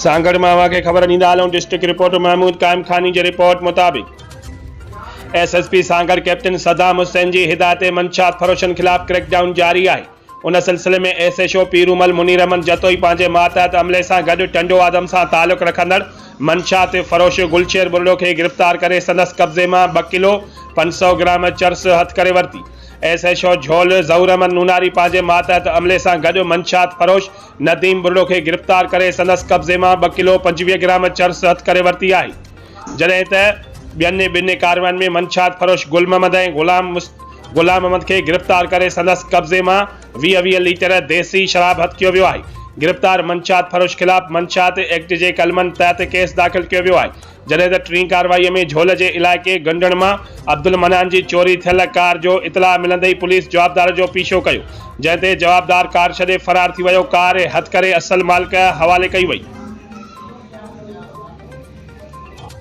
सांगड़ मावा के खबर ॾींदा हलूं। डिस्ट्रिक्ट रिपोर्टर महमूद काइम खानी जी रिपोर्ट मुताबिक़ एसएसपी सांगड़ कैप्टन सदाम हुसैन जी हिदायत मंशात फरोशन खिलाफ क्रैकडाउन जारी है। उन सिलसिले में एसएचओ पीरूमल मुनीर अहमद जतोई पंहिंजे मातहत अमले सां गॾु टंडो आदम सां तालुक़ रखंदड़ मंशात फरोश गुलशेर बुर्डो खे गिरफ़्तार करे संदसि कब्ज़े मां 2 किलो 500 ग्राम चर्स हथ करे वरिती। एसएचओ झोल ज़हूर अहमद नूनारी पंहिंजे मातहत अमले सां गॾु मंशात फरोश नदीम बुर्डो खे गिरफ़्तार करे संदसि कब्ज़े मां 2 किलो 25 ग्राम चर्स हथ करे वरिती आहे। जॾहिं त ॿिनि कार्रवाइनि में मंशात फरोश गुल मोहम्मद ऐं गुलाम अहमद के गिरफ़्तार करे संदसि कब्ज़े मां 20 लीटर देसी शराब हथ कियो वियो आहे। गिरफ़्तार मंशात फरोश खिलाफ मंशात एक्ट जे कलमनि तहत केस दाख़िल कियो वियो आहे। जॾहिं त टीं कार्रवाईअ में झोल जे इलाइक़े गंडण मां अब्दुल मनान जी चोरी थियल कार जो इतला मिलंदे ई पुलिस जवाबदार जो पीछो कयो, जंहिं ते जवाबदार कार छॾे फरार थी वियो। कार हथ करे असल मालिक हवाले कई वई।